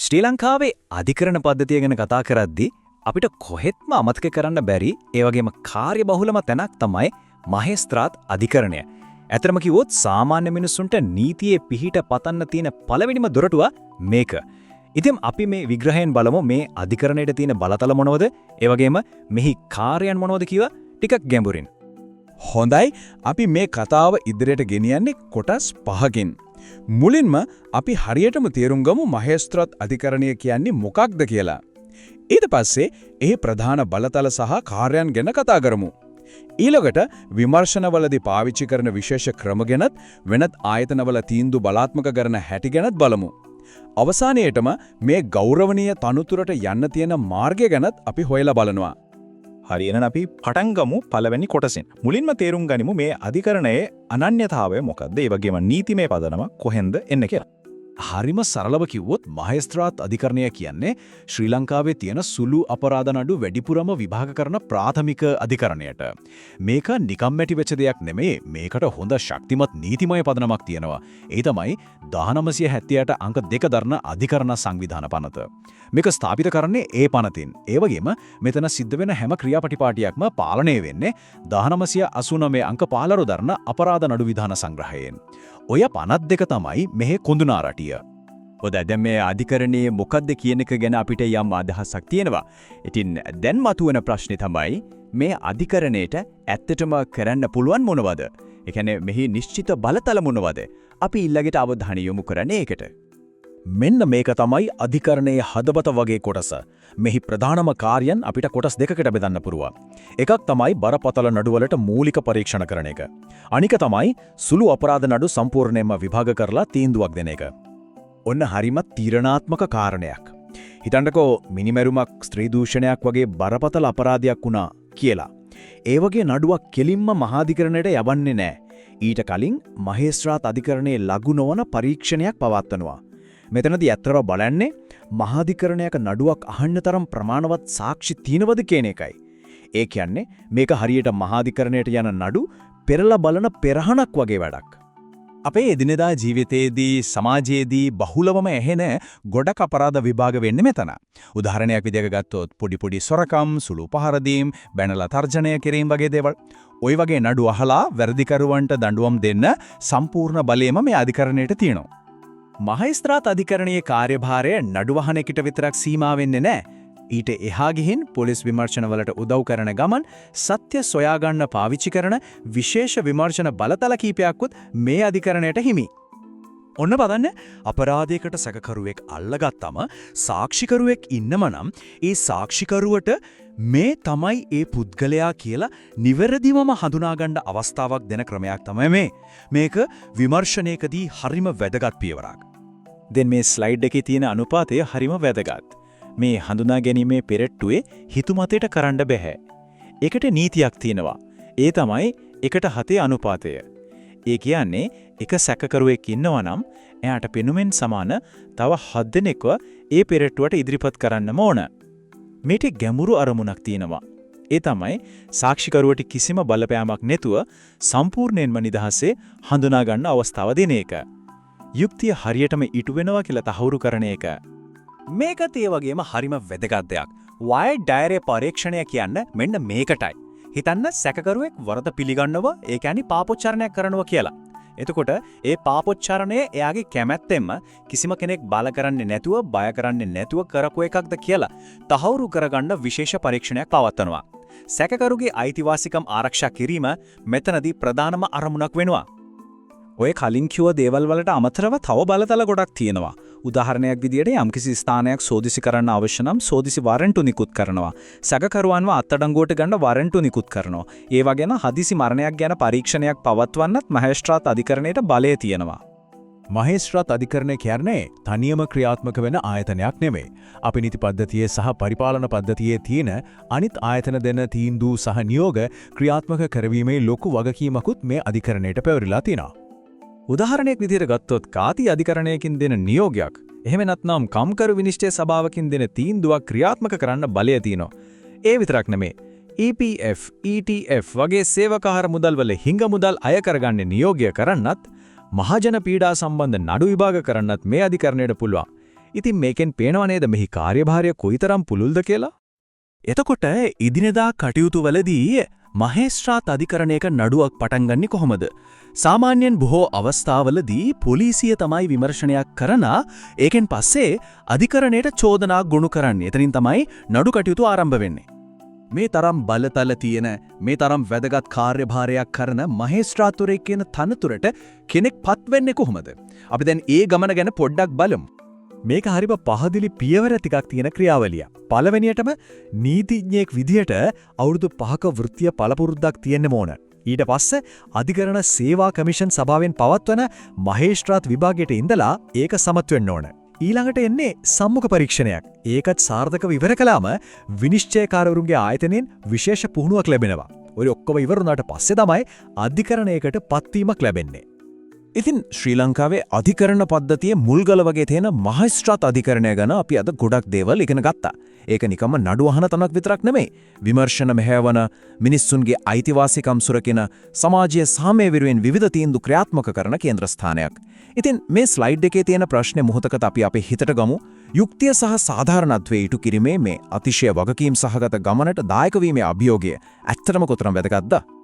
ශ්‍රී ලංකාවේ අධිකරණ පද්ධතිය ගැන කතා කරද්දී අපිට කොහෙත්ම අමතක කරන්න බැරි ඒ වගේම කාර්යබහුලම තැනක් තමයි මහේස්ත්‍රාත් අධිකරණය. ඇත්තම කිව්වොත් සාමාන්‍ය මිනිස්සුන්ට නීතියේ පිහිට පතන්න තියෙන පළවෙනිම දොරටුව මේක. ඉතින් අපි මේ විග්‍රහයෙන් බලමු මේ අධිකරණයට තියෙන බලතල මොනවද? ඒ වගේම මෙහි කාර්යයන් මොනවද කියලා ටිකක් ගැඹුරින්. හොඳයි අපි මේ කතාව ඉදිරියට ගෙනියන්නේ කොටස් 5කින්. මුලින්ම අපි හරියටම තේරුම් ගමු මහේස්ත්‍රාත් අධිකරණය කියන්නේ මොකක්ද කියලා. ඊට පස්සේ එහි ප්‍රධාන බලතල සහ කාර්යයන් ගැන කතා කරමු. ඊළඟට විමර්ශනවලදී පාවිච්චි කරන විශේෂ ක්‍රම ගැනත් වෙනත් ආයතනවල තීන්දුව බලාත්මක කරන හැටි ගැනත් බලමු. අවසානයේටම මේ ගෞරවනීය තනුතුරට යන්න තියෙන මාර්ගය ගැනත් අපි හොයලා බලනවා. හරියන අපි පටන් ගමු පළවෙනි කොටසෙන්. මුලින්ම තේරුම් ගනිමු මේ අධිකරණයේ අනන්‍යතාවය මොකක්ද? ඒ වගේම නීතිමය පදනම කොහෙන්ද එන්නේ කියලා. හරිම සරලව කිව්වොත් මහේස්ත්‍රාත් අධිකරණය කියන්නේ ශ්‍රී ලංකාවේ තියෙන සුළු අපරාධ නඩු වැඩිපුරම විභාග කරන ප්‍රාථමික අධිකරණයට. මේක නිකම්මැටි වෙච්ච දෙයක් නෙමෙයි. මේකට හොඳ ශක්තිමත් නීතිමය පදනමක් තියෙනවා. ඒ තමයි 1978 අංක 2 දරන අධිකරණ සංවිධාන පනත. මේක ස්ථාපිත කරන්නේ ඒ පනතින්. ඒ වගේම මෙතන සිද්ධ වෙන හැම ක්‍රියාපටිපාටියක්ම පාලනය වෙන්නේ 1989 අංක 15 දරන අපරාධ නඩු විධාන සංග්‍රහයෙන්. ඔය පනත් දෙක තමයි මෙහි කොඳුනා රටිය. හොඳයි දැන් මේ අධිකරණයේ මොකක්ද කියන එක ගැන අපිට යම් අදහසක් තියෙනවා. ඉතින් දැන් මතුවෙන ප්‍රශ්නේ තමයි මේ අධිකරණයට ඇත්තටම කරන්න පුළුවන් මොනවද? ඒ කියන්නේ මෙහි නිශ්චිත බලතල මොනවද? අපි ඊළඟට අවධානය යොමු කරන්නේ ඒකට. මෙන්න මේක තමයි අධිකරණයේ හදවත වගේ කොටස. මෙහි ප්‍රධානම කාර්යයන් අපිට කොටස් දෙකකට බෙදන්න පුරුවා. එකක් තමයි බරපතල නඩුවලට මූලික පරීක්ෂණ කරන එක. අනික තමයි සුළු අපරාධ නඩු සම්පූර්ණයෙන්ම විභාග කරලා තීන්දුවක් දෙන එක. ඔන්න හරිම තීරණාත්මක කාරණයක්. හිතන්නකෝ මිනිමැරුමක් ස්ත්‍රී දූෂණයක් වගේ බරපතල අපරාධයක් වුණා කියලා. ඒ වගේ නඩුවක් කෙලින්ම මහාධිකරණයට යවන්නේ නැහැ. ඊට කලින් මහේස්ත්‍රාත් අධිකරණයේ ලඝු නොවන පරීක්ෂණයක් පවත්වනවා. මෙතනදී ඇත්තටම බලන්නේ මහාධිකරණයක නඩුවක් අහන්න තරම් ප්‍රමාණවත් සාක්ෂි තියෙනවද කියන එකයි. ඒ කියන්නේ මේක හරියට මහාධිකරණයට යන නඩු පෙරලා බලන පෙරහනක් වගේ වැඩක්. අපේ එදිනෙදා ජීවිතයේදී සමාජයේදී බහුලවම ඇහෙන ගොඩක් අපරාධ විභාග වෙන්නේ මෙතන. උදාහරණයක් විදිහට ගත්තොත් පොඩි සොරකම්, සුළු පහර දීම්, බැනලා තර්ජනය කිරීම වගේ දේවල්. ওই වගේ නඩු අහලා වැරදිකරුවන්ට දඬුවම් දෙන්න සම්පූර්ණ බලයම මේ අධිකරණයට තියෙනවා. මහේස්ත්‍රාත් අධිකරණයේ කාර්යභාරය නඩු වහන එකට විතරක් සීමා වෙන්නේ නැහැ. ඊට එහා ගිහින් පොලිස් විමර්ශනවලට උදව් කරන ගමන් සත්‍ය සොයාගන්න පාවිච්චි කරන විශේෂ විමර්ශන බලතල කීපයක්වත් මේ අධිකරණයට හිමි. ඔන්න බලන්න අපරාධයකට සැකකරුවෙක් අල්ලගත්තම සාක්ෂිකරුවෙක් ඉන්නම නම් ඒ සාක්ෂිකරුවට මේ තමයි ඒ පුද්ගලයා කියලා නිවැරදිවම හඳුනාගන්න අවස්ථාවක් දෙන ක්‍රමයක් තමයි මේ. මේක විමර්ශනයකදී හරිම වැදගත් පියවරක්. දැන් මේ ස්ලයිඩ් එකේ තියෙන අනුපාතය හරිම වැදගත්. මේ හඳුනා ගැනීමේ පෙරට්ටුවේ හිතුමතේට කරන්න බෑ. ඒකට නීතියක් තියෙනවා. ඒ තමයි 1:7 අනුපාතය. ඒ කියන්නේ එක සැකකරුවෙක් ඉන්නවා නම් එයාට පෙනුමෙන් සමාන තව 7 දෙනෙක්ව ඒ පෙරට්ටුවට ඉදිරිපත් කරන්නම ඕන. මේට ගැඹුරු අරමුණක් තියෙනවා. ඒ තමයි සාක්ෂිකරුවට කිසිම බලපෑමක් නැතුව සම්පූර්ණයෙන්ම නිදහසේ හඳුනා ගන්න අවස්ථාව දෙන එක. යුක්තිය හරියටම ඉටු වෙනවා කියලා තහවුරු කරන එක. මේකත් ඒ වගේම හරිම වැදගත් දෙයක්. වයර් ඩයරි පරීක්ෂණය කියන්නේ මෙන්න මේකටයි. හිතන්න සැකකරුවෙක් වරද පිළිගන්නව ඒ කියන්නේ පාපොච්චාරණයක් කරනවා කියලා. එතකොට ඒ පාපොච්චාරණය එයාගේ කැමැත්තෙන්ම කිසිම කෙනෙක් බල කරන්නේ නැතුව බය කරන්නේ නැතුව කරපු එකක්ද කියලා තහවුරු කරගන්න විශේෂ පරීක්ෂණයක් පවත්වනවා. සැකකරුගේ අයිතිවාසිකම් ආරක්ෂා කිරීම මෙතනදී ප්‍රධානම අරමුණක් වෙනවා. ඔය කලින් කිව්ව දේවල් වලට අමතරව තව බලතල ගොඩක් තියෙනවා. උදාහරණයක් විදියට යම්කිසි ස්ථානයක් සෝදිසි කරන්න අවශ්‍ය නම් සෝදිසි වාරන්ටු නිකුත් කරනවා. සැකකරුවන්ව අත්අඩංගුවට ගන්න වාරන්ටු නිකුත් කරනවා. ඒ වගේම හදිසි මරණයක් ගැන පරීක්ෂණයක් පවත්වන්නත් මහේස්ත්‍රාත් අධිකරණයට බලය තියෙනවා. මහේස්ත්‍රාත් අධිකරණය කියන්නේ තනියම ක්‍රියාත්මක වෙන ආයතනයක් නෙමෙයි. අපි නීති පද්ධතියේ සහ පරිපාලන පද්ධතියේ තියෙන අනිත් ආයතන දෙන තීන්දුව සහ නියෝග ක්‍රියාත්මක කරවීමේ ලොකු වගකීමකුත් මේ අධිකරණයට පැවරිලා තියෙනවා. උදාහරණයක් විදිහට ගත්තොත් කාති අධිකරණයකින් දෙන නියෝගයක් එහෙම නැත්නම් කම්කරු විනිශ්චය සභාවකින් දෙන තීන්දුවක් ක්‍රියාත්මක කරන්න බලය තියෙනවා. ඒ විතරක් නෙමෙයි. EPF, ETF වගේ සේවකාහාර මුදල් වල හිඟ මුදල් අය කරගන්න නියෝගය කරන්නත් මහජන පීඩා සම්බන්ධ නඩු විභාග කරන්නත් මේ අධිකරණයට පුළුවන්. ඉතින් මේකෙන් පේනව නේද මෙහි කාර්යභාරය කොයිතරම් පුළුල්ද කියලා? එතකොට ඉදිනදා කටයුතුවලදී මහේස්ත්‍රාත් අධිකරණයක නඩුවක් පටන්ගන්නේ කොහොමද? සාමාන්‍යයෙන් බොහෝ අවස්ථාවලදී පොලිසිය තමයි විමර්ශනයක් කරනා ඒකෙන් පස්සේ අධිකරණයට චෝදනා ගොනු කරන්නේ. එතනින් තමයි නඩු කටයුතු ආරම්භ වෙන්නේ. මේ තරම් බලතල තියෙන මේ තරම් වැදගත් කාර්යභාරයක් කරන මහේස්ත්‍රාතුරෙක් කියන තනතුරට කෙනෙක් පත්වෙන්නේ කොහොමද? අපි දැන් ඒ ගමන ගැන පොඩ්ඩක් බලමු. මේක හරිම පහදිලි පියවර ටිකක් තියෙන ක්‍රියාවලිය. පළවෙනියටම නීතිඥයෙක් විදියට අවුරුදු 5ක වෘත්තීය පළපුරුද්දක් තියෙන්න ඕන. ඊට පස්සේ අධිකරණ සේවා කමිෂන් සභාවෙන් පවත්වන මහේස්ත්‍රාත් විභාගයට ඉඳලා ඒක සමත් වෙන්න ඕන. ඊළඟට එන්නේ සම්මුඛ පරීක්ෂණයක්. ඒකත් සාර්ථකව ඉවර කළාම විනිශ්චයකාරවරුන්ගේ ආයතනයෙන් විශේෂ පුහුණුවක් ලැබෙනවා. ඔය ඔක්කොම ඉවර වුණාට පස්සේ තමයි අධිකරණයකට පත්වීමක් ලැබෙන්නේ. ඉතින් ශ්‍රී ලංකාවේ අධිකරණ පද්ධතියේ මුල්ගල වගේ තියෙන මහේස්ත්‍රාත් අධිකරණය ගැන අපි අද ගොඩක් දේවල් ඉගෙන ගත්තා. ඒක නිකම්ම නඩු අහන තනක් විතරක් නෙමෙයි. විමර්ශන මෙහෙයවන, මිනිස්සුන්ගේ අයිතිවාසිකම් සුරකින, සමාජීය සාමය විරුවෙන් විවිධ තීන්දුව ක්‍රියාත්මක කරන කේන්ද්‍රස්ථානයක්. ඉතින් මේ ස්ලයිඩ් එකේ තියෙන ප්‍රශ්නේ මොහොතකට අපි අපේ හිතට ගමු. යුක්තිය සහ සාධාරණත්වයේ ඉටු කිරීමේ මේ අතිශය වගකීම් සහගත ගමනට දායක වීමේ අභියෝගය ඇත්තටම කොතරම් වැදගත්ද?